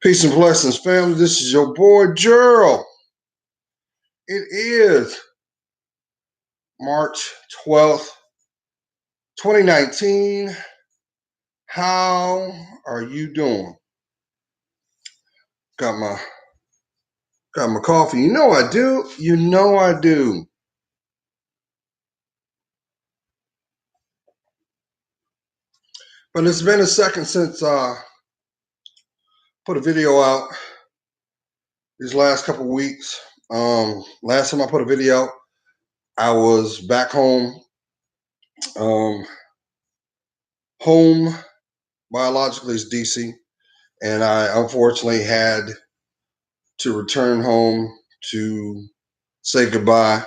Peace and blessings, family. This is your boy, Youre. It is March 12th, 2019. How are you doing? Got my coffee. You know I do. You know I do. But it's been a second since I put a video out these last couple weeks. Last time I put a video, I was back home. Home biologically is DC, and I unfortunately had to return home to say goodbye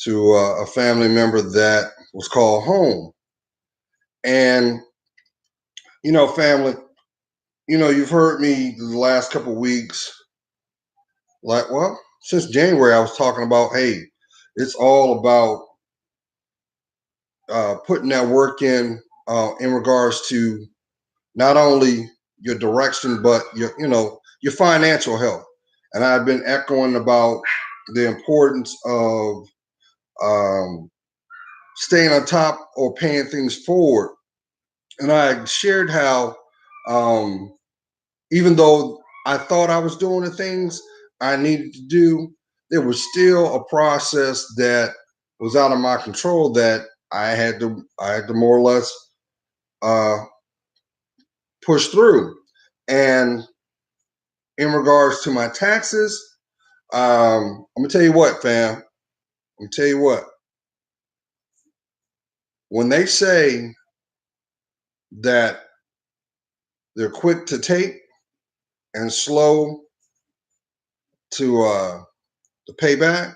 to a family member that was called home. And, family, you've heard me the last couple of weeks, since January, I was talking about, hey, it's all about putting that work in regards to not only your direction, but your financial health. And I've been echoing about the importance of staying on top or paying things forward. And I shared how even though I thought I was doing the things I needed to do, there was still a process that was out of my control that I had to more or less push through. And in regards to my taxes, I'm gonna tell you what, fam. I'm gonna tell you what. When they say that they're quick to take and slow to pay back,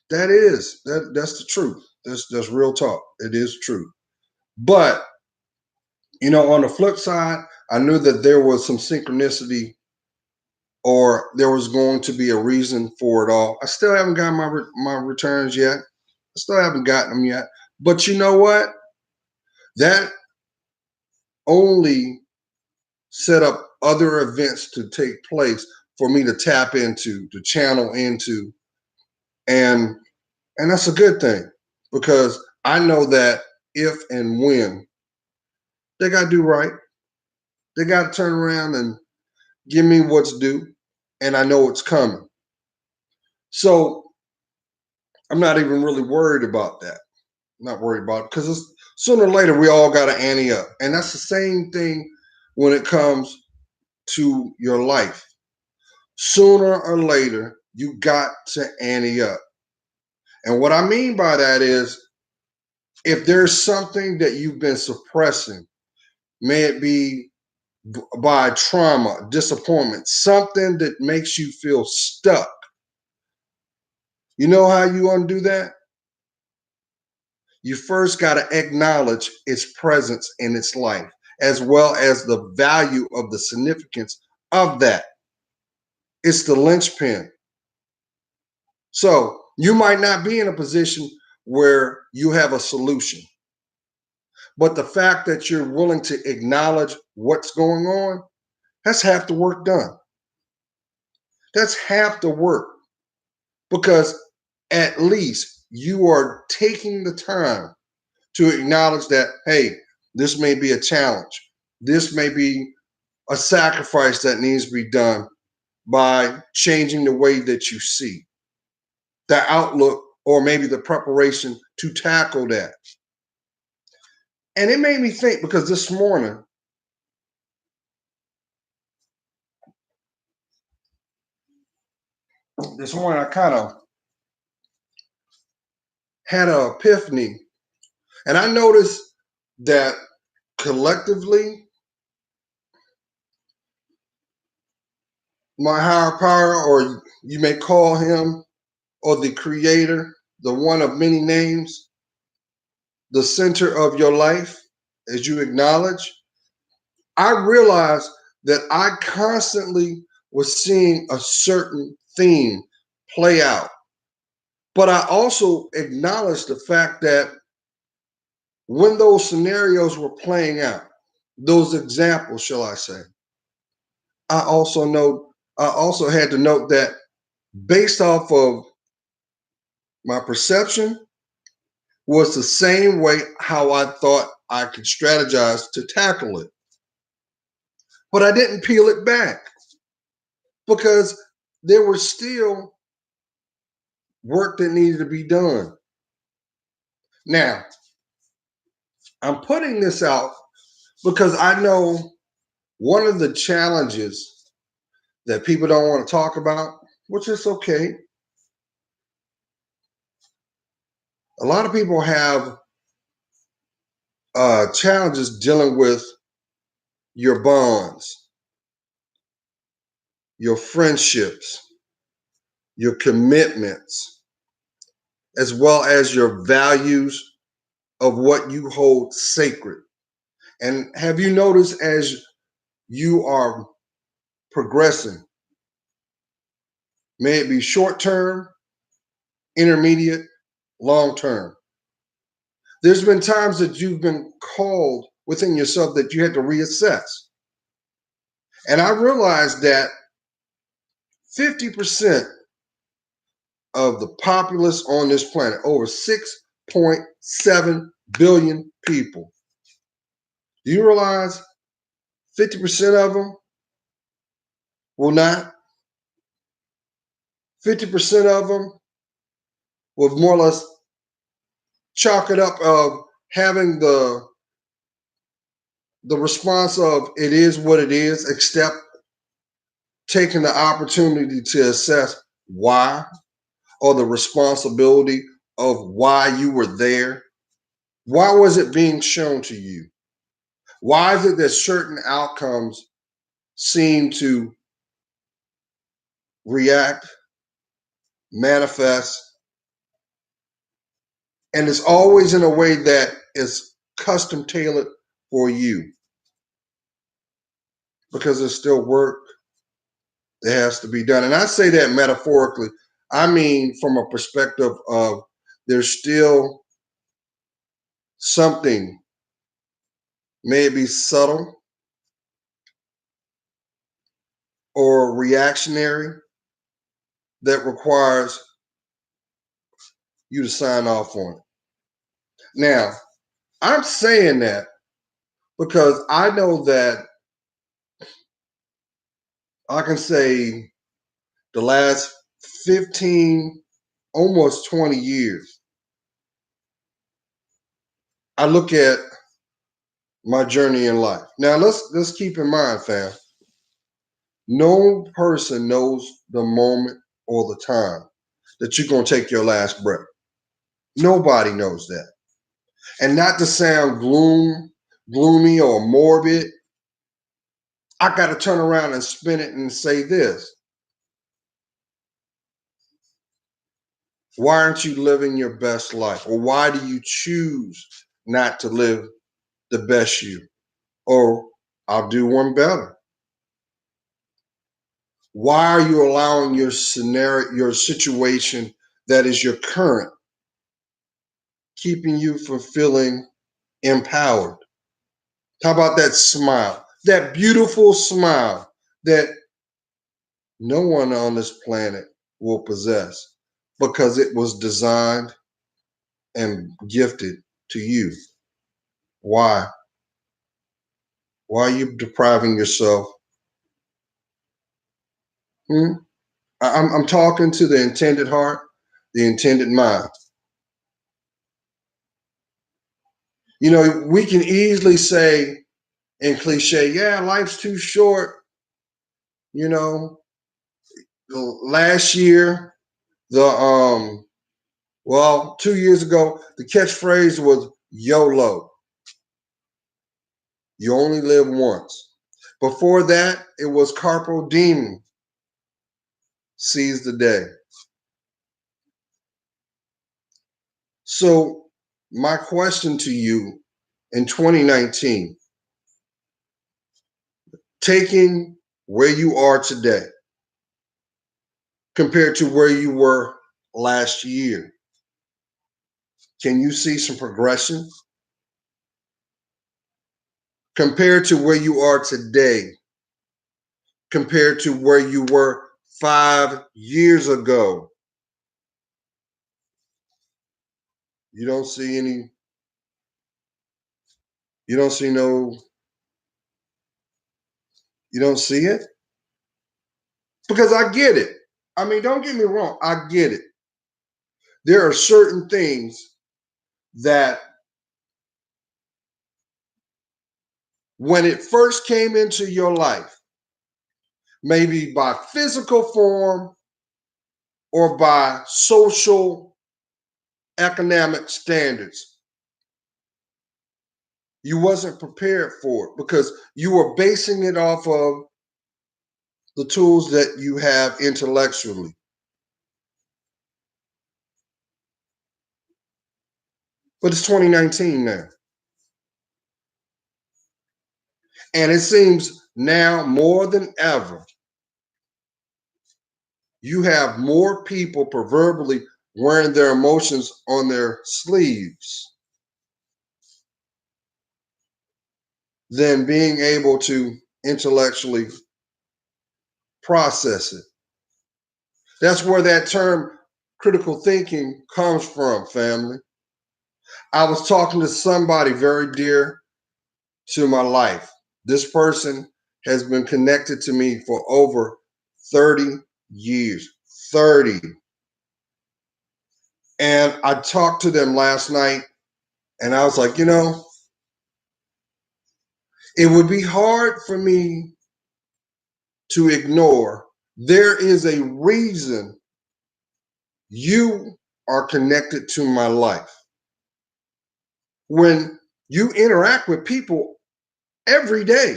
that's the truth. That's real talk. It is true. But on the flip side, I knew that there was some synchronicity, or there was going to be a reason for it all. I still haven't gotten my returns yet. I still haven't gotten them yet. But you know what? That only set up other events to take place for me to tap into, to channel into, and that's a good thing, because I know that if and when they got to do right, they got to turn around and give me what's due, and I know it's coming. So I'm not even really worried about that. I'm not worried about it, because sooner or later we all got to ante up, and that's the same thing when it comes to your life. Sooner or later, you got to ante up. And what I mean by that is, if there's something that you've been suppressing, may it be by trauma, disappointment, something that makes you feel stuck, you know how you undo that? You first got to acknowledge its presence in its life, as well as the value of the significance of that. It's the linchpin. So you might not be in a position where you have a solution, but the fact that you're willing to acknowledge what's going on, that's half the work done. That's half the work, because at least you are taking the time to acknowledge that, hey, this may be a challenge. This may be a sacrifice that needs to be done by changing the way that you see the outlook, or maybe the preparation to tackle that. And it made me think, because this morning I kind of had an epiphany, and I noticed that collectively, my higher power, or you may call him, or the creator, the one of many names, the center of your life, as you acknowledge, I realized that I constantly was seeing a certain theme play out. But I also acknowledged the fact that when those scenarios were playing out, those examples, shall I say, I also had to note that based off of my perception was the same way how I thought I could strategize to tackle it. But I didn't peel it back because there was still work that needed to be done. Now, I'm putting this out because I know one of the challenges that people don't want to talk about, which is okay. A lot of people have challenges dealing with your bonds, your friendships, your commitments, as well as your values of what you hold sacred. And have you noticed as you are progressing, may it be short term, intermediate, long term, there's been times that you've been called within yourself that you had to reassess. And I realized that 50% of the populace on this planet, over 6.7 billion people, do you realize 50% of them will not? 50% of them will more or less chalk it up of having the response of it is what it is, except taking the opportunity to assess why or the responsibility of why you were there. Why was it being shown to you? Why is it that certain outcomes seem to react, manifest, and it's always in a way that is custom tailored for you? Because there's still work that has to be done. And I say that metaphorically. I mean, from a perspective of there's still something, maybe subtle or reactionary, that requires you to sign off on it. Now, I'm saying that because I know that I can say the last 15, almost 20 years, I look at my journey in life. Now let's keep in mind, fam, no person knows the moment or the time that you're gonna take your last breath. Nobody knows that. And not to sound gloomy or morbid, I gotta turn around and spin it and say this. Why aren't you living your best life? Or why do you choose not to live the best you? Or I'll do one better. Why are you allowing your scenario, your situation that is your current, keeping you from feeling empowered? How about that smile? That beautiful smile that no one on this planet will possess because it was designed and gifted to you. Why? Why are you depriving yourself? Hmm? I'm talking to the intended heart, the intended mind. You know, we can easily say in cliche, yeah, life's too short. You know, last year, well, 2 years ago, the catchphrase was YOLO. You only live once. Before that, it was Carpe Diem, seize the day. So, my question to you in 2019, taking where you are today compared to where you were last year, can you see some progression? compared to where you are today, compared to where you were 5 years ago. You don't see any, you don't see no, you don't see it? Because I get it. I mean, don't get me wrong, I get it. There are certain things that when it first came into your life, maybe by physical form or by social economic standards, you wasn't prepared for it because you were basing it off of the tools that you have intellectually. But it's 2019 now. And it seems now more than ever, you have more people proverbially wearing their emotions on their sleeves than being able to intellectually process it. That's where that term critical thinking comes from, family. I was talking to somebody very dear to my life. This person has been connected to me for over 30 years. 30. And I talked to them last night and I was like, it would be hard for me to ignore. There is a reason you are connected to my life. When you interact with people every day,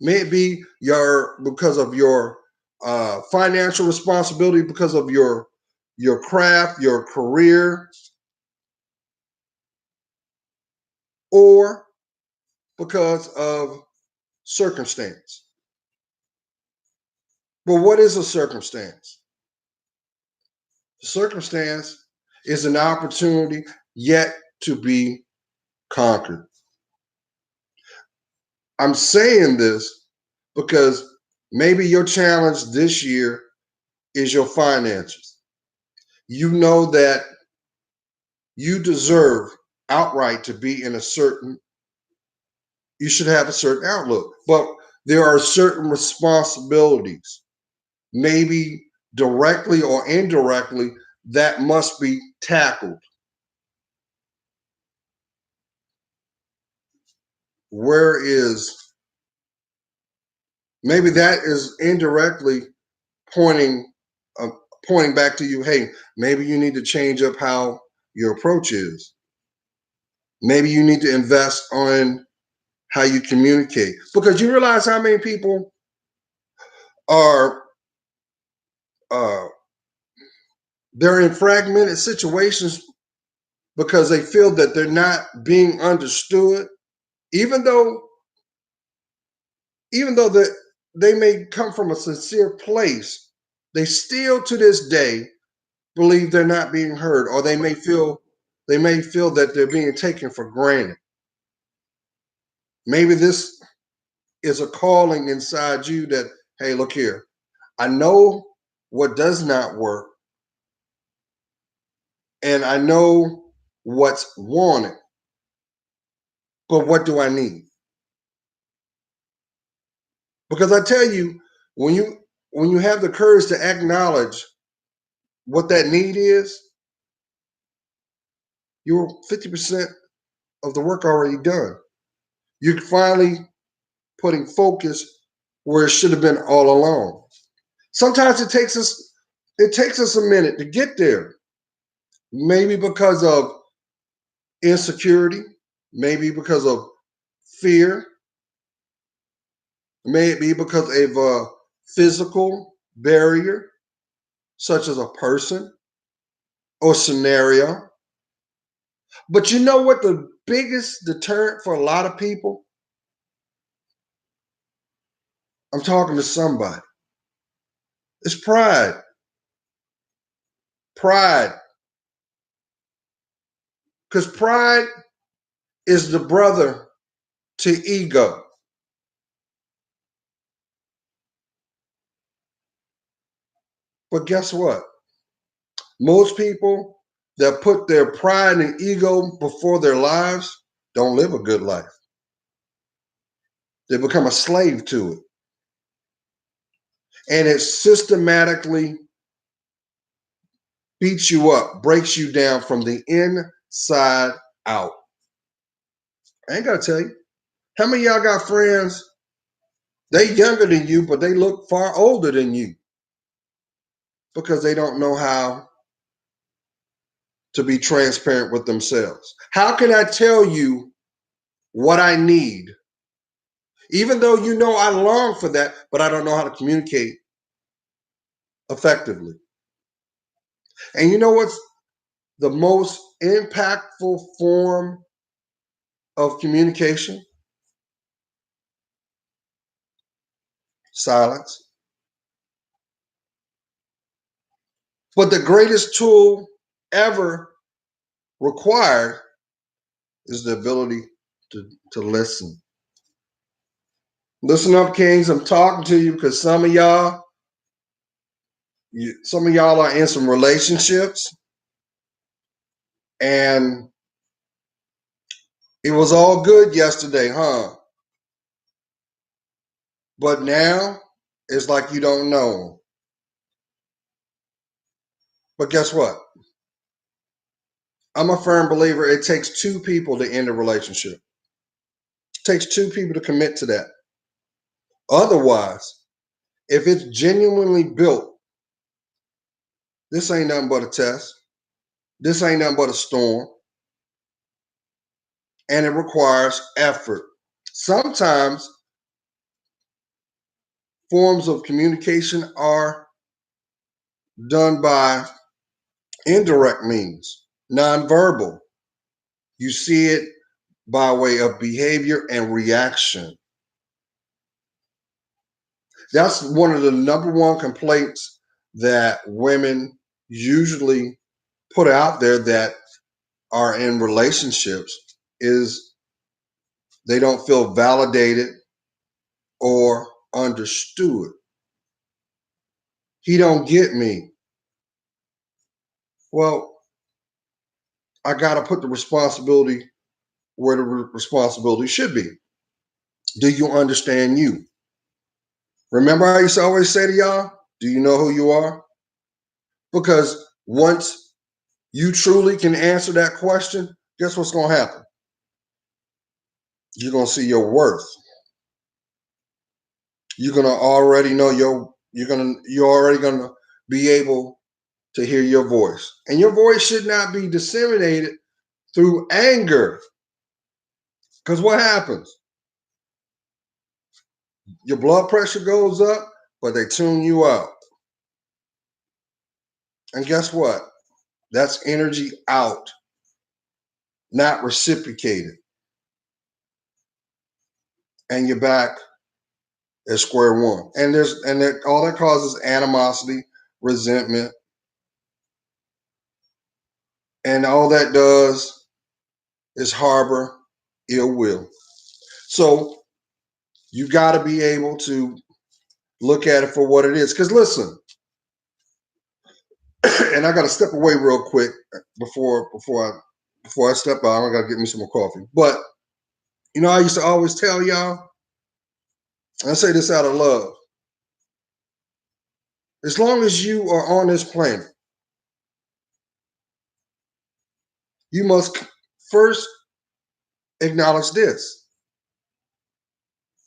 may it be because of your financial responsibility, because of your craft, your career, or because of circumstance. But what is a circumstance? The circumstance is an opportunity yet to be conquered. I'm saying this because maybe your challenge this year is your finances. You know that you deserve outright to be in a certain, you should have a certain outlook, but there are certain responsibilities, maybe directly or indirectly, that must be tackled. Where is, maybe that is indirectly pointing uh, pointing back to you, hey, maybe you need to change up how your approach is. Maybe you need to invest on how you communicate because you realize how many people are uh, they're in fragmented situations because they feel that they're not being understood, even though that they may come from a sincere place, they still to this day believe they're not being heard, or they may feel that they're being taken for granted. Maybe this is a calling inside you that, hey, look here, I know what does not work, and I know what's wanted, but what do I need? Because I tell you, when you when you have the courage to acknowledge what that need is, you're 50% of the work already done. You're finally putting focus where it should have been all along. Sometimes it takes us a minute to get there. Maybe because of insecurity, maybe because of fear, maybe because of a physical barrier, such as a person or scenario. But you know what the biggest deterrent for a lot of people? I'm talking to somebody. It's pride. Pride. Because pride is the brother to ego. But guess what? Most people that put their pride and ego before their lives don't live a good life. They become a slave to it. And it systematically beats you up, breaks you down from the inside out. I ain't got to tell you. How many of y'all got friends? They younger than you, but they look far older than you because they don't know how to be transparent with themselves. How can I tell you what I need, even though you know I long for that, but I don't know how to communicate effectively? And you know what's the most impactful form of communication? Silence. But the greatest tool ever required is the ability to listen. Listen up, Kings. I'm talking to you because some of y'all are in some relationships, and it was all good yesterday, huh? But now it's like you don't know 'em. But guess what? I'm a firm believer it takes two people to end a relationship. It takes two people to commit to that. Otherwise, if it's genuinely built, this ain't nothing but a test. This ain't nothing but a storm. And it requires effort. Sometimes forms of communication are done by indirect means, nonverbal. You see it by way of behavior and reaction. That's one of the number one complaints that women usually put out there that are in relationships is they don't feel validated or understood. He don't get me. Well, I got to put the responsibility where the responsibility should be. Do you understand you? Remember, I used to always say to y'all, do you know who you are? Because once you truly can answer that question, guess what's going to happen? You're going to see your worth. You're going to already know you're already going to be able to hear your voice. And your voice should not be disseminated through anger. Because what happens? Your blood pressure goes up, but they tune you out. And guess what? That's energy out, not reciprocated. And you're back at square one. And all that causes animosity, resentment, and all that does is harbor ill will. So you got to be able to look at it for what it is. Because listen, and I got to step away real quick before I step out. I got to get me some more coffee. But I used to always tell y'all, and I say this out of love. As long as you are on this planet, you must first acknowledge this.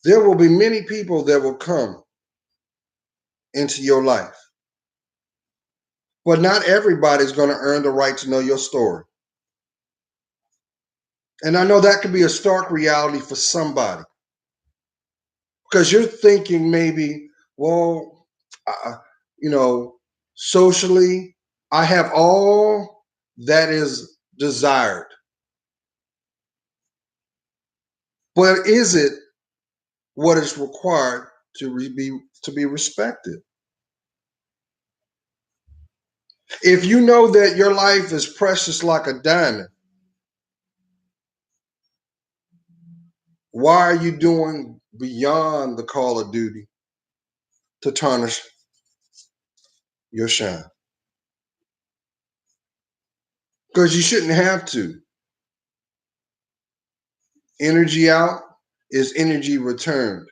There will be many people that will come into your life, but not everybody's going to earn the right to know your story. And I know that could be a stark reality for somebody because you're thinking maybe, well, uh, you know, socially, I have all that is desired. But is it what is required to be respected? If you know that your life is precious like a diamond, Why are you doing beyond the call of duty to tarnish your shine? Because you shouldn't have to. Energy out is energy returned.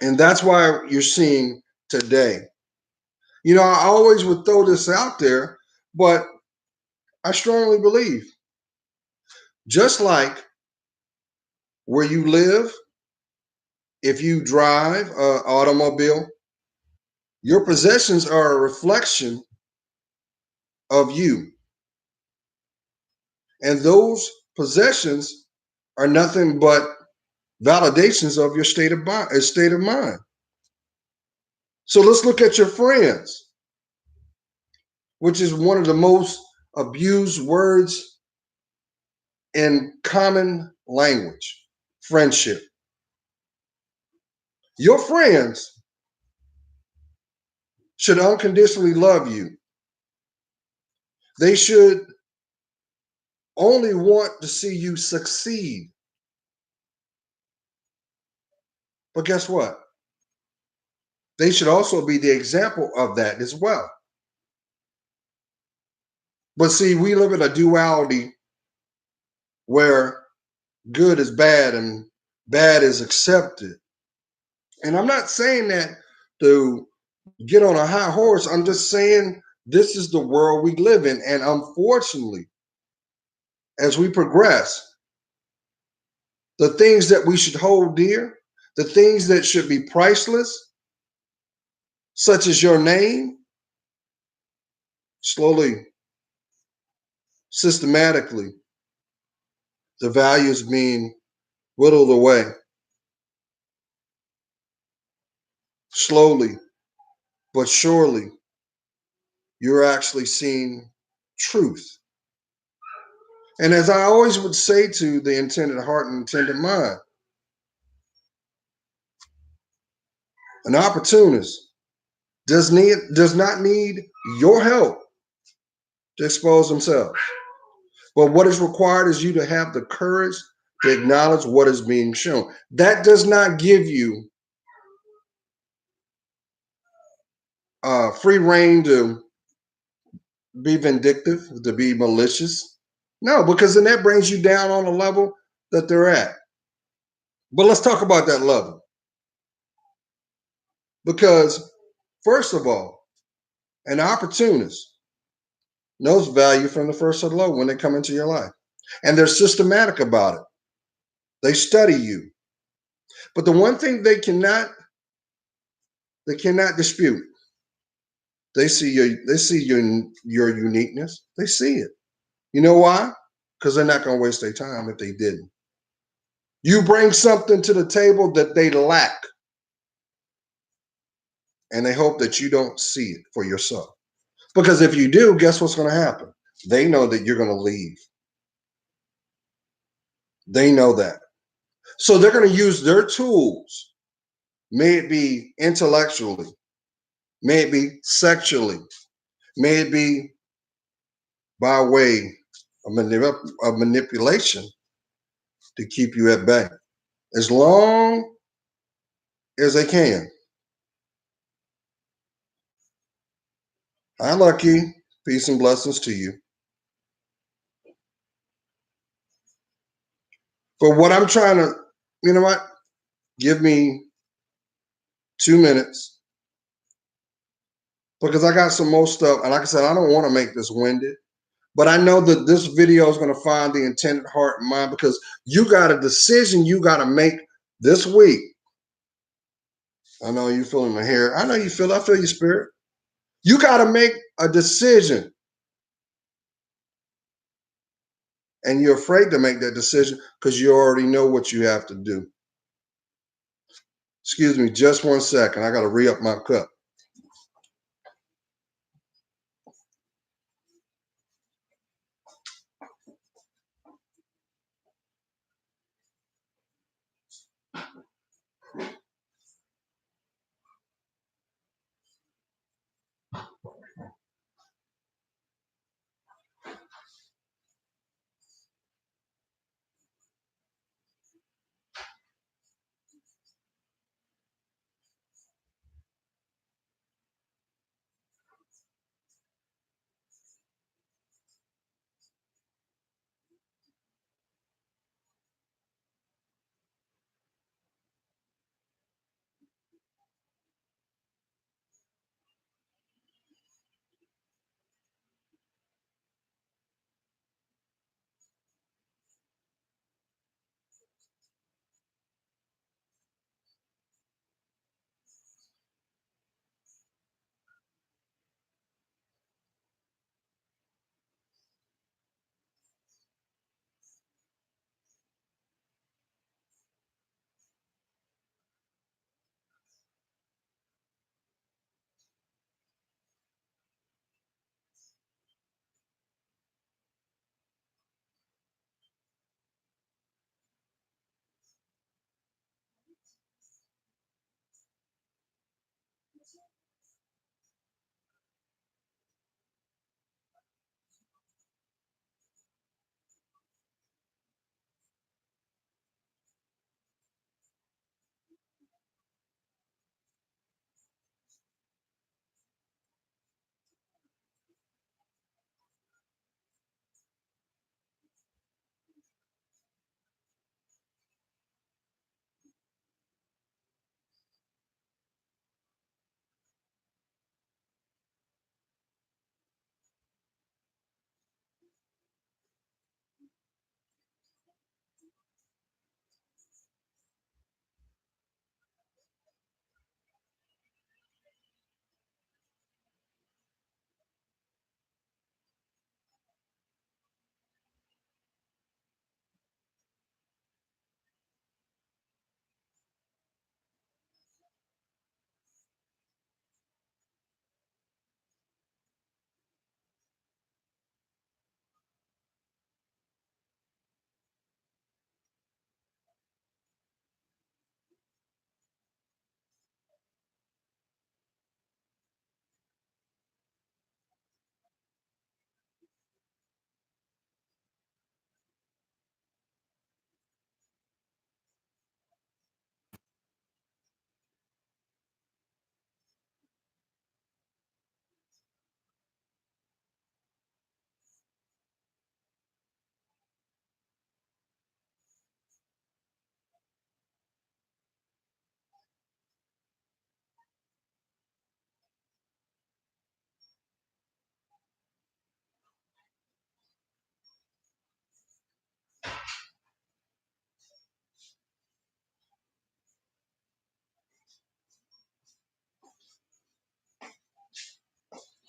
And that's why you're seeing today. You know, I always would throw this out there, but I strongly believe just like where you live, if you drive an automobile, your possessions are a reflection of you. And those possessions are nothing but validations of your state of mind. So let's look at your friends, which is one of the most abused words in common language. Friendship. Your friends should unconditionally love you. They should only want to see you succeed. But guess what? They should also be the example of that as well. But see, we live in a duality where good is bad and bad is accepted. And I'm not saying that to get on a high horse. I'm just saying this is the world we live in. And unfortunately, as we progress, the things that we should hold dear, the things that should be priceless, such as your name, slowly, systematically, the value is being whittled away. Slowly, but surely, you're actually seeing truth. And as I always would say to the intended heart and intended mind, an opportunist does not need your help to expose themselves. But what is required is you to have the courage to acknowledge what is being shown. That does not give you free reign to be vindictive, to be malicious. No, because then that brings you down on the level that they're at. But let's talk about that level. Because, first of all, an opportunist knows value from the first hello when they come into your life. And they're systematic about it. They study you. But the one thing they cannot dispute, they see your uniqueness. They see it. You know why? Because they're not going to waste their time if they didn't. You bring something to the table that they lack, and they hope that you don't see it for yourself. Because if you do, guess what's going to happen? They know that you're going to leave. They know that. So they're going to use their tools, may it be intellectually, may it be sexually, may it be by way of manipulation to keep you at bay as long as they can. Hi, Lucky. Peace and blessings to you. But what I'm trying to, you know what? Give me 2 minutes because I got some more stuff. And like I said, I don't want to make this winded, but I know that this video is going to find the intended heart and mind because you got a decision you got to make this week. I know you feeling my hair. I know you feel. I feel your spirit. You got to make a decision, and you're afraid to make that decision because you already know what you have to do. Excuse me, just 1 second. I got to re-up my cup.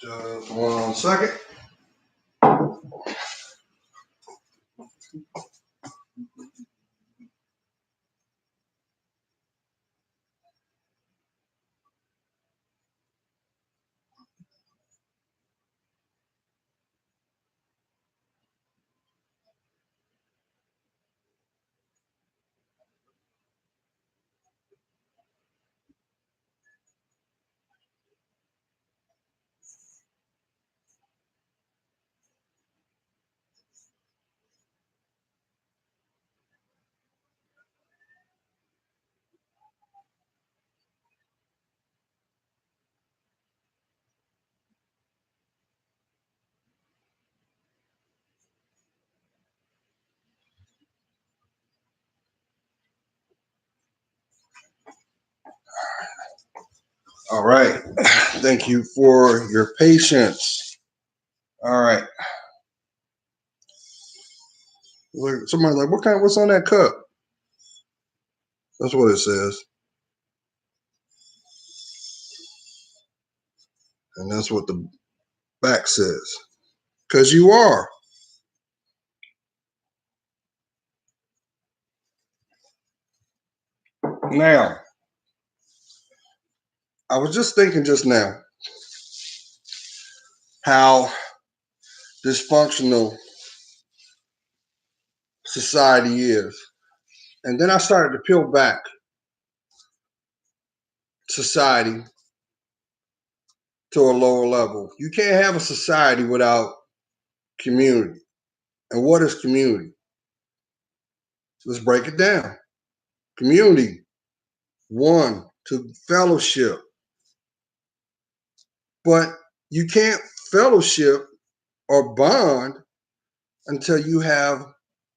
Just 1 second. All right. Thank you for your patience. All right. Somebody's like, what's on that cup? That's what it says. And that's what the back says. Because you are. Now, I was just thinking just now how dysfunctional society is. And then I started to peel back society to a lower level. You can't have a society without community. And what is community? Let's break it down. Community, one, to fellowship. But you can't fellowship or bond until you have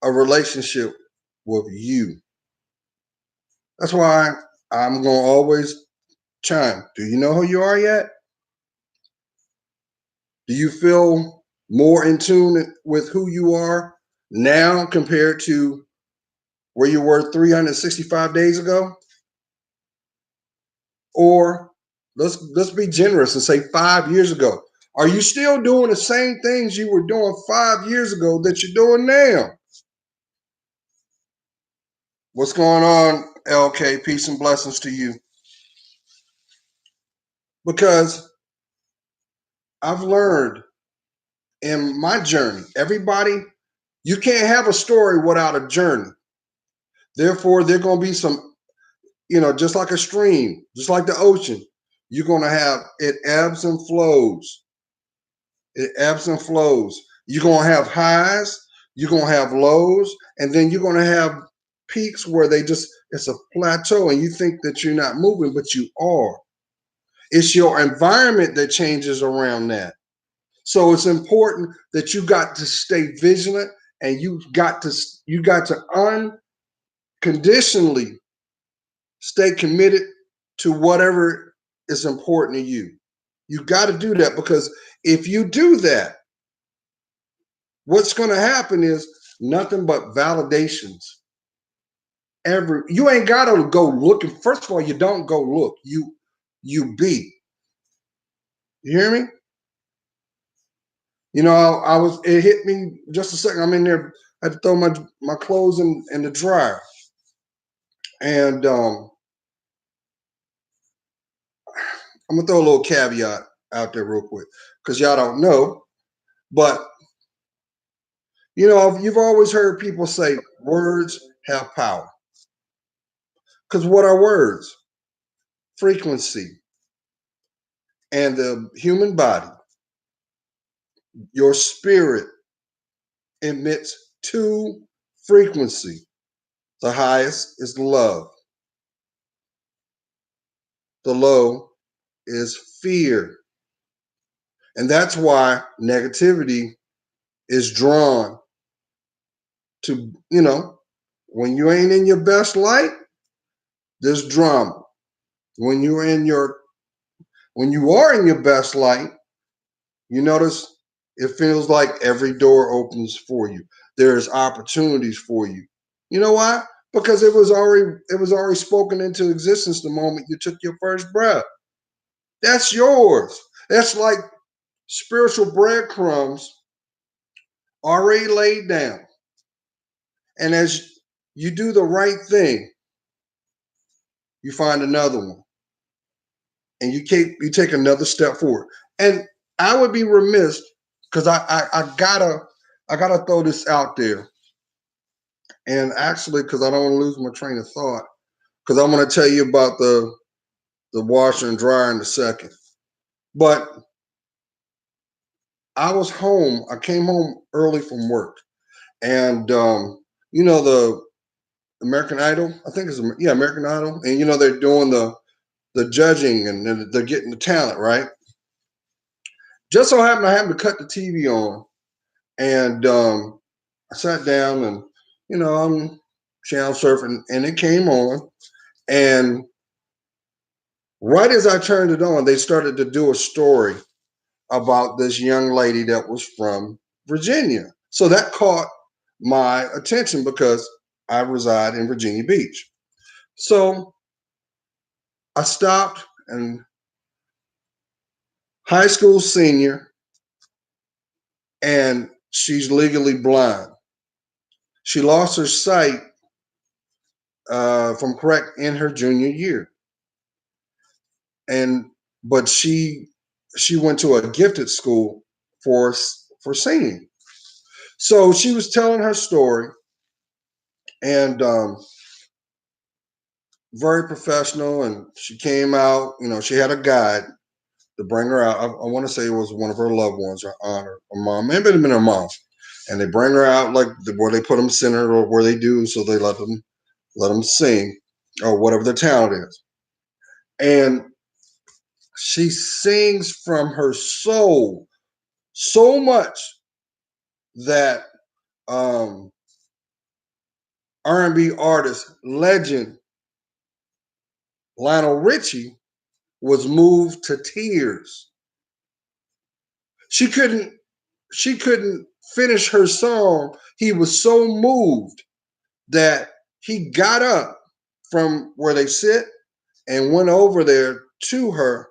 a relationship with you. That's why I'm going to always chime. Do you know who you are yet? Do you feel more in tune with who you are now compared to where you were 365 days ago? Or let's be generous and say 5 years ago. Are you still doing the same things you were doing 5 years ago that you're doing now? What's going on, LK? Peace and blessings to you. Because I've learned in my journey, you can't have a story without a journey. Therefore, there are going to be some, just like a stream, just like the ocean, you're going to have it ebbs and flows. It ebbs and flows. You're going to have highs, you're going to have lows, and then you're going to have peaks where it's a plateau and you think that you're not moving, but you are. It's your environment that changes around that. So it's important that you got to stay vigilant and you got to unconditionally stay committed to whatever is important to you. You got to do that, because if you do that, what's going to happen is nothing but validations. You ain't got to go looking. First of all, you don't go look. You be. You hear me? It hit me just a second. I'm in there. I had to throw my clothes in the dryer. And I'm going to throw a little caveat out there real quick, because y'all don't know. But, you've always heard people say words have power. Because what are words? Frequency. And the human body, your spirit, emits two frequency. The highest is love. The low is fear. And that's why negativity is drawn to, when you ain't in your best light, there's drama. When you are in your best light, you notice it feels like every door opens for you. There's opportunities for you. You know why? Because it was already spoken into existence the moment you took your first breath. That's yours. That's like spiritual breadcrumbs already laid down. And as you do the right thing, you find another one, and you take another step forward. And I would be remiss because I gotta throw this out there. And actually, because I don't want to lose my train of thought, because I'm going to tell you about the washer and dryer in a second. But I was home. I came home early from work, and the American Idol. I think it's American Idol, and they're doing the judging and they're getting the talent right. Just so happened I happened to cut the TV on, and I sat down and I'm channel surfing, and it came on, and right as I turned it on, they started to do a story about this young lady that was from Virginia. So that caught my attention because I reside in Virginia Beach. So I stopped, and high school senior, and she's legally blind. She lost her sight, if I'm correct, in her junior year, and but she went to a gifted school for singing. So she was telling her story, and very professional. And she came out. She had a guide to bring her out. I want to say it was one of her loved ones, her aunt or her mom. Maybe it had been her mom. And they bring her out like where they put them center or where they do, so they let them sing or whatever their talent is. And she sings from her soul so much that um, R&B artist legend Lionel Richie was moved to tears. She couldn't she couldn't finish her song. He was so moved that he got up from where they sit and went over there to her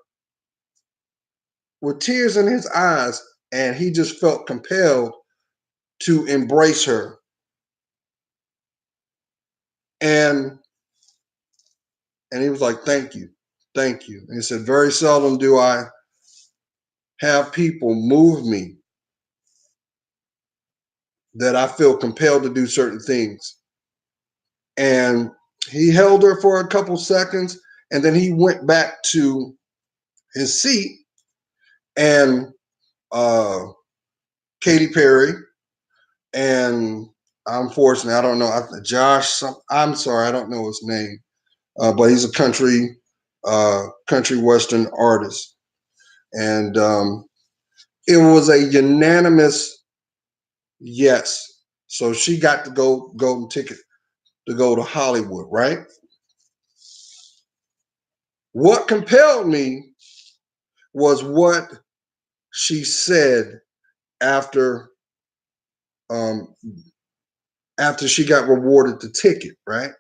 with tears in his eyes, and he just felt compelled to embrace her. And and he was like, "Thank you, thank you." And he said, "Very seldom do I have people move me that I feel compelled to do certain things." And he held her for a couple seconds, and then he went back to his seat, and uh, Katy Perry, and unfortunately, I don't know, Josh. I'm sorry, I don't know his name, but he's a country western artist, and it was a unanimous yes. So she got the golden ticket to go to Hollywood, right? What compelled me was what she said after um, after she got rewarded the ticket, right?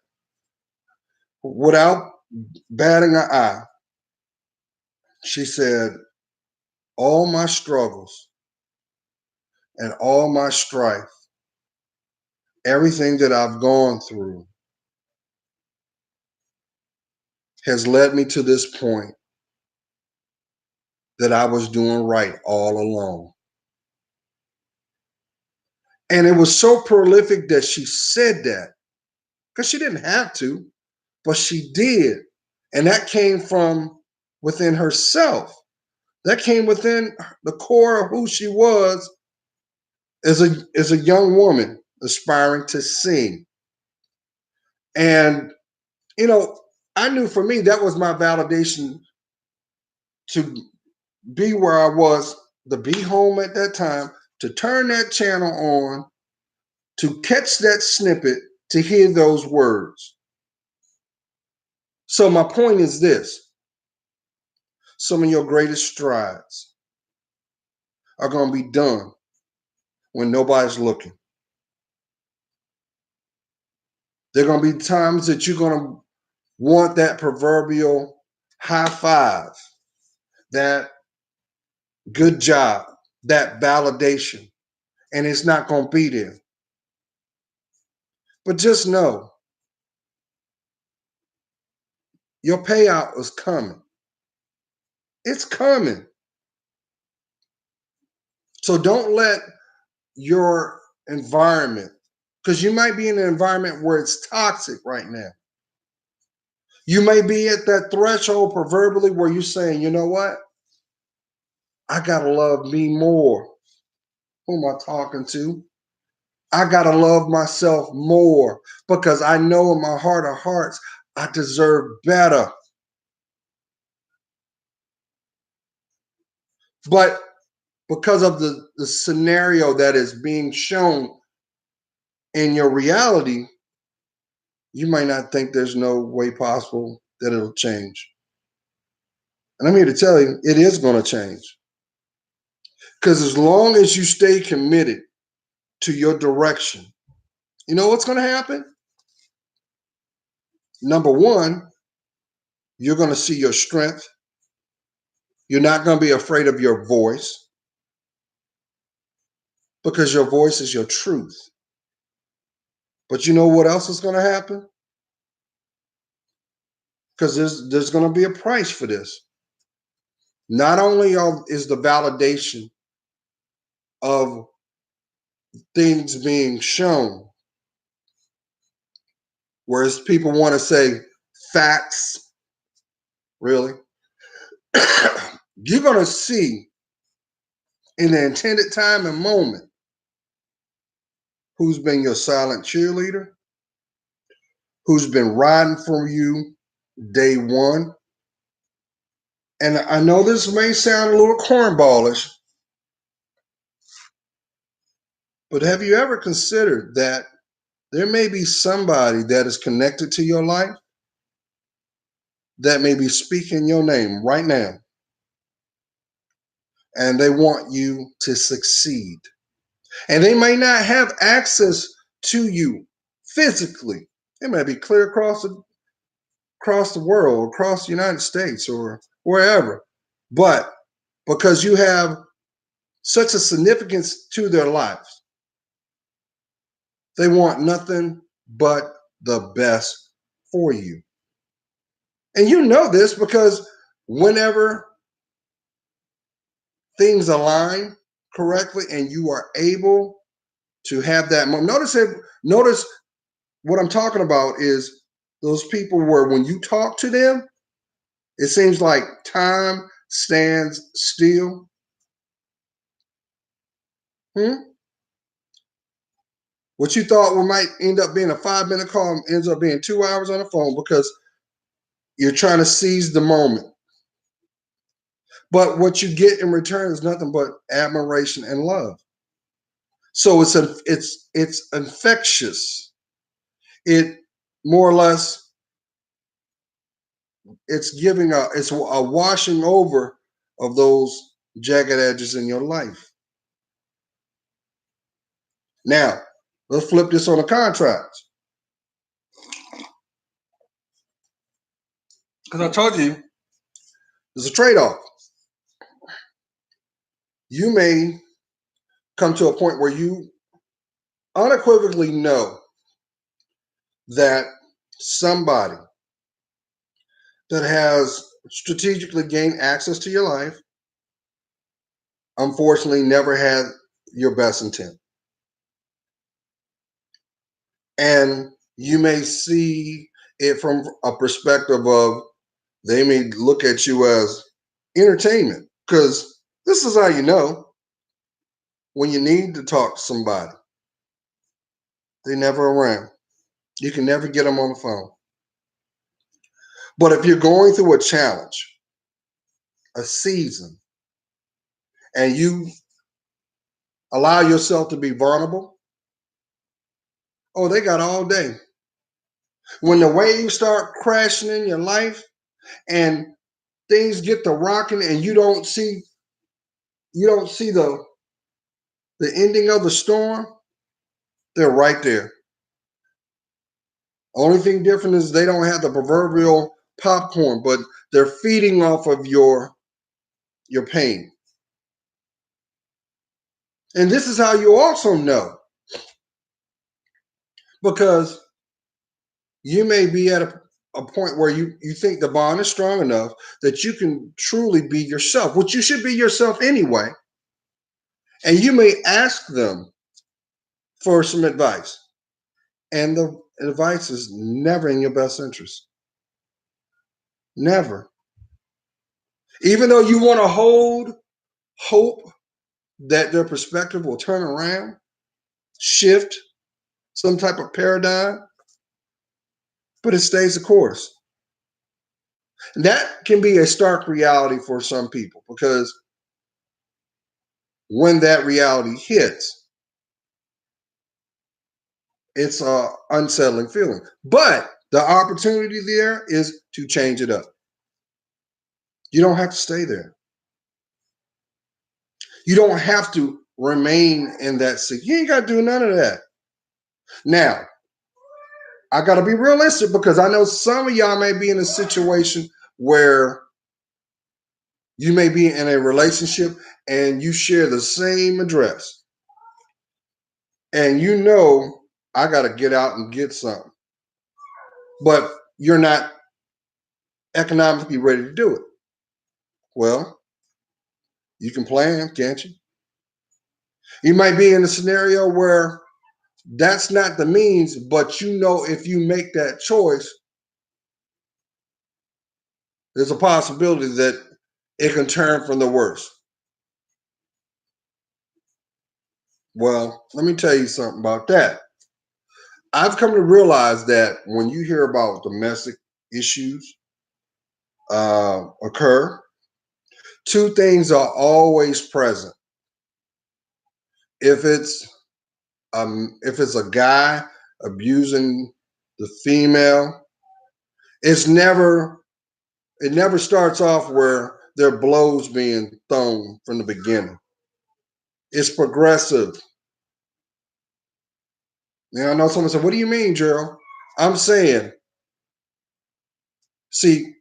Without batting an eye, she said, "All my struggles and all my strife, everything that I've gone through has led me to this point that I was doing right all along." And it was so prolific that she said that because she didn't have to, but she did. And that came from within herself. That came within the core of who she was as a young woman aspiring to sing. And you know, I knew for me that was my validation to be where I was, to be home at that time, to turn that channel on, to catch that snippet, to hear those words. So my point is this: some of your greatest strides are going to be done when nobody's looking. There are going to be times that you're going to want that proverbial high five, that good job, that validation, and it's not going to be there. But just know your payout is coming. It's coming. So don't let your environment, because you might be in an environment where it's toxic right now. You may be at that threshold proverbially where you're saying, you know what? I got to love me more. Who am I talking to? I got to love myself more because I know in my heart of hearts, I deserve better. But because of the scenario that is being shown in your reality, you might not think there's no way possible that it'll change. And I'm here to tell you, it is going to change. Because as long as you stay committed to your direction, you know what's going to happen? Number one, you're going to see your strength. You're not going to be afraid of your voice because your voice is your truth. But you know what else is going to happen? Because there's going to be a price for this. Not only is the validation of things being shown, whereas people want to say facts, really, you're going to see in the intended time and moment who's been your silent cheerleader, who's been riding for you day one. And I know this may sound a little cornballish, but have you ever considered that there may be somebody that is connected to your life that may be speaking your name right now, and they want you to succeed? And they may not have access to you physically. It may be clear across the world, across the United States or wherever. But because you have such a significance to their lives, they want nothing but the best for you. And you know this because whenever things align correctly and you are able to have that moment, notice what I'm talking about is those people where when you talk to them, it seems like time stands still. What you thought might end up being a 5-minute call ends up being 2 hours on the phone because you're trying to seize the moment. But what you get in return is nothing but admiration and love. So it's infectious. It more or less it's a washing over of those jagged edges in your life. Now, let's flip this on a contract. Because I told you there's a trade-off. You may come to a point where you unequivocally know that somebody that has strategically gained access to your life unfortunately never had your best intent. And you may see it from a perspective of they may look at you as entertainment because this is how you know when you need to talk to somebody. They're never around. You can never get them on the phone. But if you're going through a challenge, a season, and you allow yourself to be vulnerable, oh, they got all day. When the waves start crashing in your life and things get to rocking and you don't see the ending of the storm, they're right there. Only thing different is they don't have the proverbial popcorn, but they're feeding off of your pain. And this is how you also know, because you may be at a point where you think the bond is strong enough that you can truly be yourself, which you should be yourself anyway. And you may ask them for some advice. And the advice is never in your best interest. Never. Even though you want to hold hope that their perspective will turn around, shift some type of paradigm, but it stays the course. And that can be a stark reality for some people, because when that reality hits, it's a unsettling feeling. But the opportunity there is to change it up. You don't have to stay there. You don't have to remain in that seat. You ain't got to do none of that. Now, I got to be realistic, because I know some of y'all may be in a situation where you may be in a relationship and you share the same address. And you know, I got to get out and get something. But you're not economically ready to do it. Well, you can plan, can't you? You might be in a scenario where that's not the means, but you know, if you make that choice, there's a possibility that it can turn from the worst. Well, let me tell you something about that. I've come to realize that when you hear about domestic issues occur, two things are always present. If it's a guy abusing the female, it's never it never starts off where there are blows being thrown from the beginning. It's progressive. Now I know someone said, "What do you mean, Gerald?" I'm saying, see,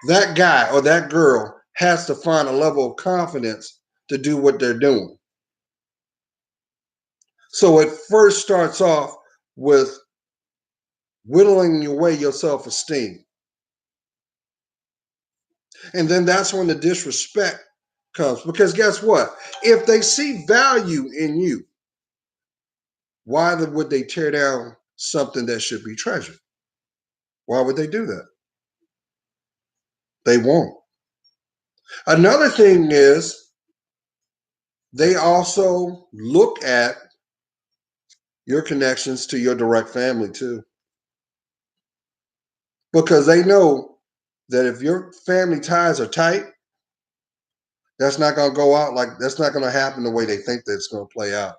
that guy or that girl has to find a level of confidence to do what they're doing. So it first starts off with whittling away your self-esteem. And then that's when the disrespect comes. Because guess what? If they see value in you, why would they tear down something that should be treasured? Why would they do that? They won't. Another thing is, they also look at your connections to your direct family too. Because they know that if your family ties are tight, that's not going to go out like that's not going to happen the way they think that it's going to play out.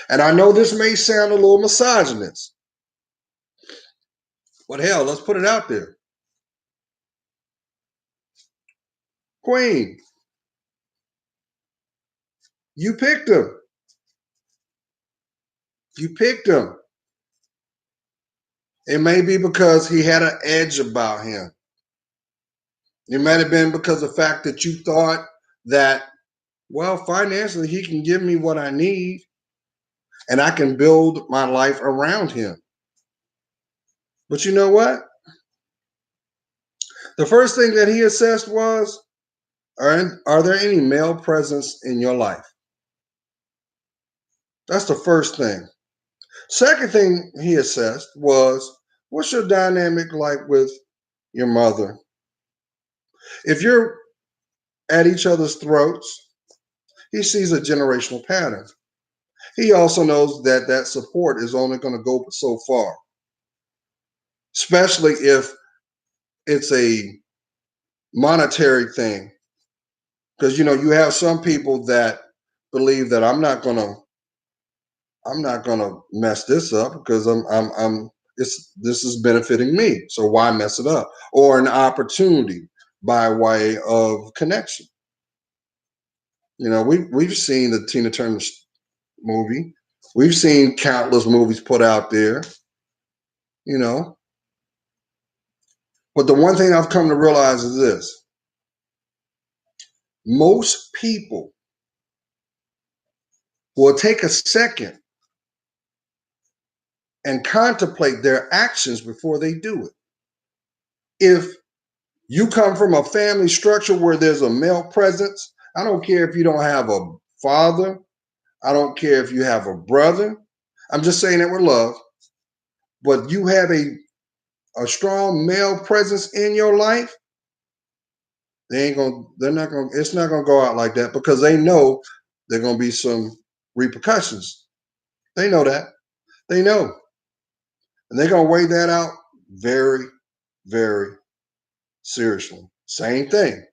And I know this may sound a little misogynist, but hell, let's put it out there. Queen, you picked him. You picked him. It may be because he had an edge about him. It might have been because of the fact that you thought that, well, financially, he can give me what I need and I can build my life around him. But you know what? The first thing that he assessed was, are there any male presence in your life? That's the first thing. Second thing he assessed was, what's your dynamic like with your mother? If you're at each other's throats, he sees a generational pattern. He also knows that that support is only going to go so far, especially if it's a monetary thing. Because you have some people that believe that I'm not gonna mess this up because this is benefiting me. So why mess it up? Or an opportunity by way of connection. We've seen the Tina Turner movie. We've seen countless movies put out there. You know, but the one thing I've come to realize is this: most people will take a second and contemplate their actions before they do it. If you come from a family structure where there's a male presence, I don't care if you don't have a father, I don't care if you have a brother. I'm just saying it with love. But you have a strong male presence in your life, it's not gonna go out like that because they know there are gonna be some repercussions. They know that. They know. And they're gonna weigh that out very, very seriously. Same thing.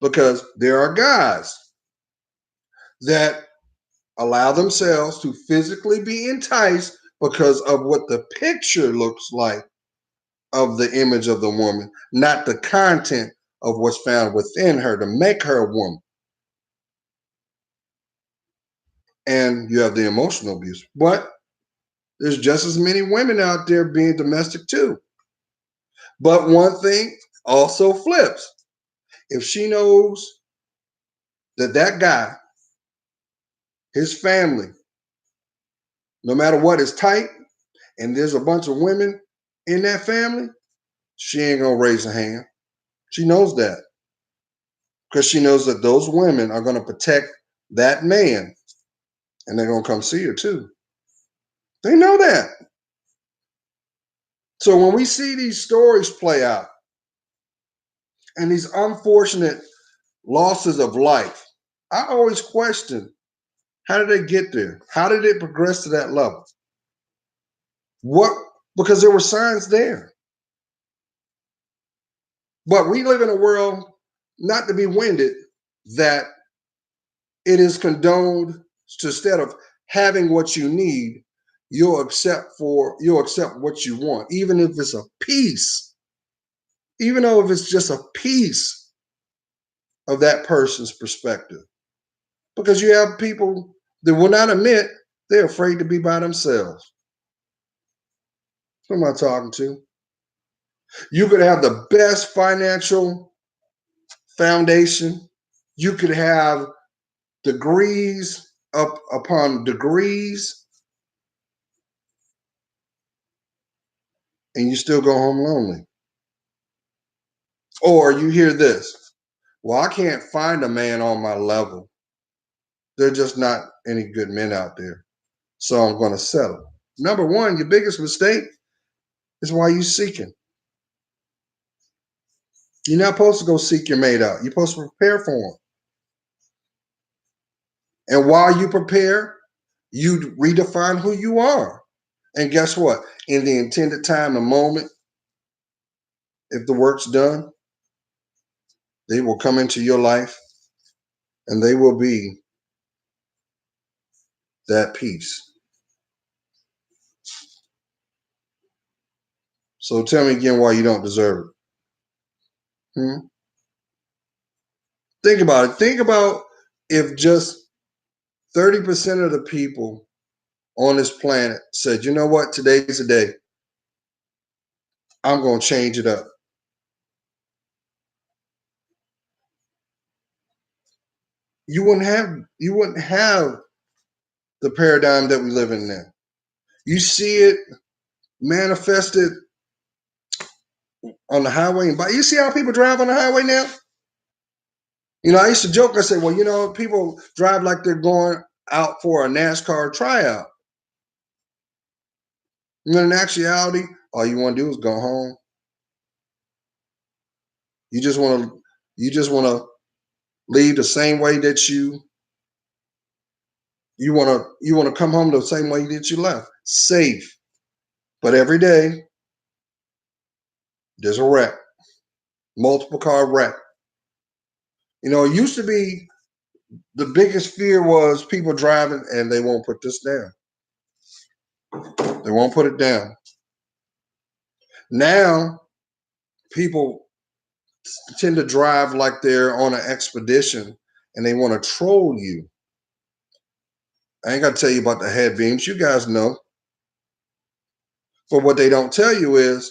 Because there are guys that allow themselves to physically be enticed because of what the picture looks like of the image of the woman, not the content of what's found within her to make her a woman. And you have the emotional abuse. But there's just as many women out there being domestic too. But one thing also flips. If she knows that that guy, his family, no matter what, is tight, and there's a bunch of women in that family, she ain't gonna raise a hand. She knows that because she knows that those women are gonna protect that man, and they're gonna come see her too. They know that. So when we see these stories play out and these unfortunate losses of life, I always question, how did they get there? How did it progress to that level? What? Because there were signs there. But we live in a world, not to be winded, that it is condoned to, instead of having what you need, you'll accept what you want, even if it's a piece, even though if it's just a piece of that person's perspective. Because you have people that will not admit they're afraid to be by themselves. Who am I talking to? You could have the best financial foundation. You could have degrees up upon degrees, and you still go home lonely. Or you hear this, well, I can't find a man on my level. There are just not any good men out there. So I'm going to settle. Number one, your biggest mistake is why you're seeking. You're not supposed to go seek your mate out. You're supposed to prepare for him. And while you prepare, you redefine who you are. And guess what? In the intended time and moment, if the work's done, they will come into your life and they will be that peace. So tell me again why you don't deserve it. Think about it. Think about if just 30% of the people on this planet said, you know what, today's the day. I'm going to change it up. You wouldn't have the paradigm that we live in now. You see it manifested on the highway and you see how people drive on the highway now? I used to joke, I said, well, people drive like they're going out for a NASCAR tryout. In actuality, all you want to do is go home. You just want to leave the same way that you want to come home the same way that you left, safe. But every day there's a wreck, multiple car wreck. It used to be the biggest fear was people driving and they won't put this down. They won't put it down. Now people tend to drive like they're on an expedition and they want to troll you. I ain't got to tell you about the head beams. You guys know. But what they don't tell you is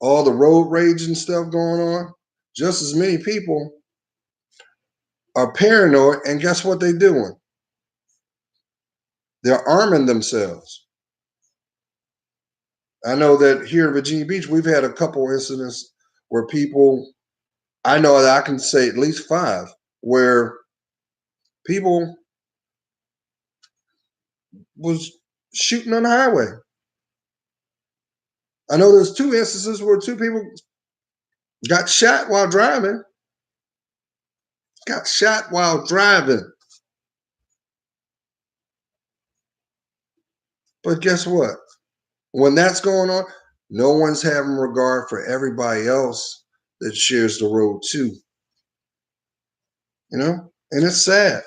all the road rage and stuff going on. Just as many people are paranoid, and guess what they're doing? They're arming themselves. I know that here in Virginia Beach, we've had a couple incidents where people, I know that I can say at least 5, where people was shooting on the highway. I know there's 2 instances where 2 people got shot while driving. Got shot while driving. But guess what? When that's going on, no one's having regard for everybody else that shares the road too. You know? And it's sad.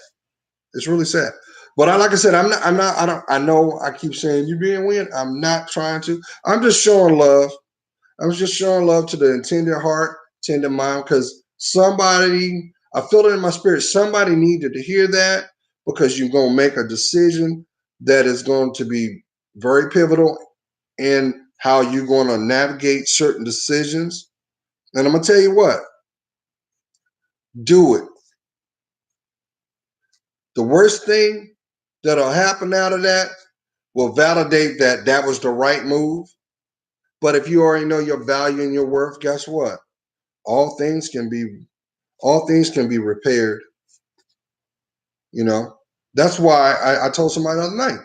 It's really sad. But like I said, I know I keep saying you being weird. I'm not trying to. I'm just showing love. I was just showing love to the intended heart, tender mind, because somebody, I feel it in my spirit, somebody needed to hear that, because you're going to make a decision that is going to be very pivotal in how you're going to navigate certain decisions. And I'm going to tell you what, do it. The worst thing that'll happen out of that will validate that that was the right move. But if you already know your value and your worth, guess what? All things can be repaired. You know, that's why I told somebody the other night,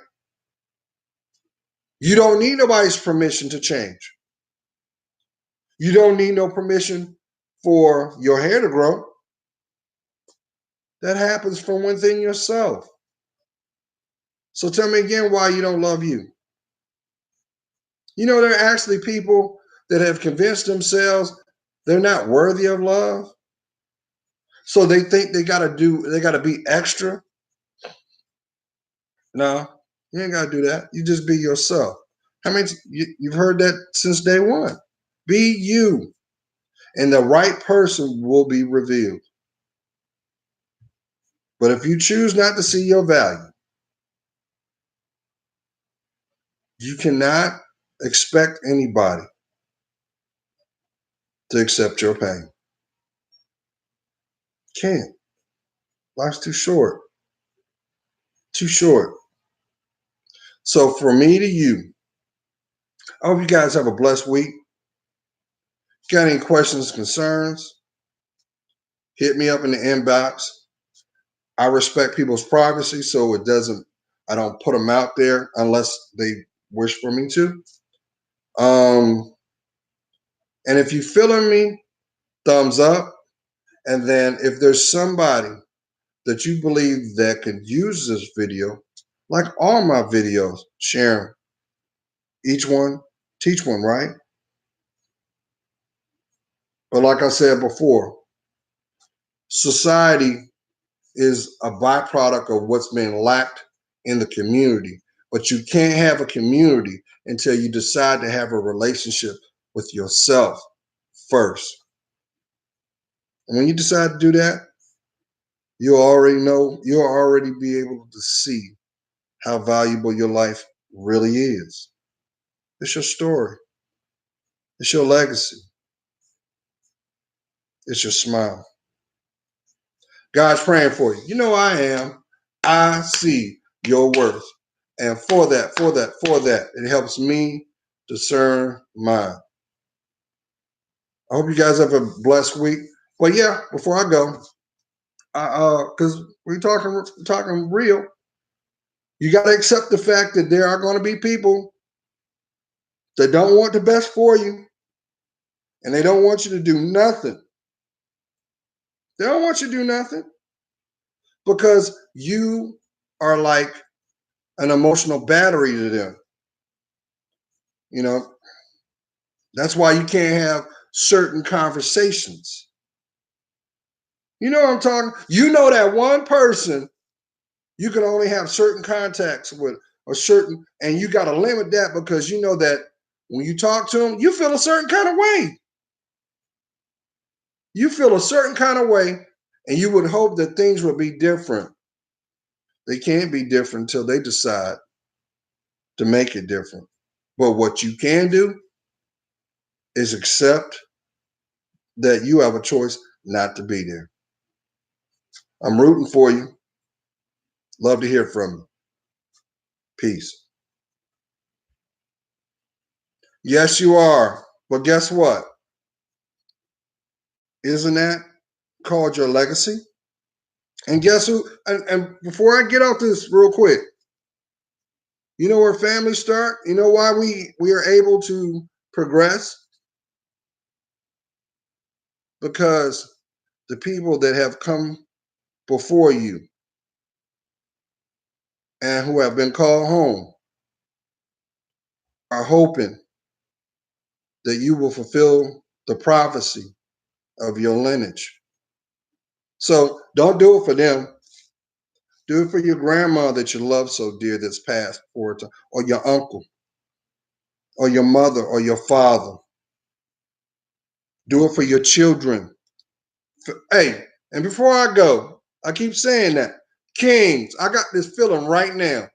you don't need nobody's permission to change. You don't need no permission for your hair to grow. That happens from within yourself. So tell me again why you don't love you. You know, there are actually people that have convinced themselves they're not worthy of love. So they think they gotta be extra. No, you ain't gotta do that. You just be yourself. How many you've heard that since day one? Be you, and the right person will be revealed. But if you choose not to see your value, you cannot expect anybody to accept your pain. Can't. Life's too short. Too short. So from me to you, I hope you guys have a blessed week. Got any questions, concerns? Hit me up in the inbox. I respect people's privacy, so I don't put them out there unless they wish for me to. And if you feeling me, thumbs up. And then if there's somebody that you believe that could use this video, like all my videos, share them. Each one, teach one, right? But like I said before, society is a byproduct of what's being lacked in the community. But you can't have a community until you decide to have a relationship with yourself first. And when you decide to do that, you'll already be able to see how valuable your life really is. It's your story. It's your legacy. It's your smile. God's praying for you. You know I am. I see your worth. And for that, it helps me discern mine. I hope you guys have a blessed week. But yeah, before I go, because we're talking real, you got to accept the fact that there are going to be people that don't want the best for you, and they don't want you to do nothing. They don't want you to do nothing because you are like an emotional battery to them. You know, that's why you can't have certain conversations. You know what I'm talking? You know that one person you can only have certain contacts with or certain, and you got to limit that because you know that when you talk to them, you feel a certain kind of way. You feel a certain kind of way, and you would hope that things would be different. They can't be different until they decide to make it different. But what you can do is accept that you have a choice not to be there. I'm rooting for you. Love to hear from you. Peace. Yes, you are. But guess what? Isn't that called your legacy? And guess who? And before I get off this real quick, you know where families start? You know why we are able to progress? Because the people that have come before you and who have been called home are hoping that you will fulfill the prophecy of your lineage. So don't do it for them. Do it for your grandma that you love so dear that's passed forward, or your uncle, or your mother, or your father. Do it for your children. Hey, and before I go, I keep saying that. Kings, I got this feeling right now.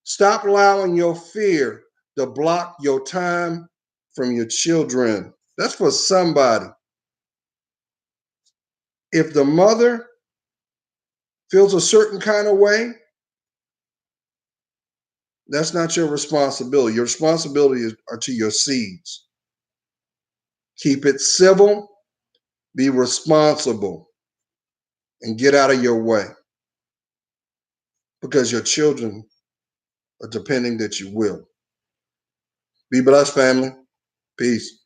Stop allowing your fear to block your time from your children. That's for somebody. If the mother feels a certain kind of way, that's not your responsibility. Your responsibility are to your seeds. Keep it civil, be responsible, and get out of your way because your children are depending that you will. Be blessed, family. Peace.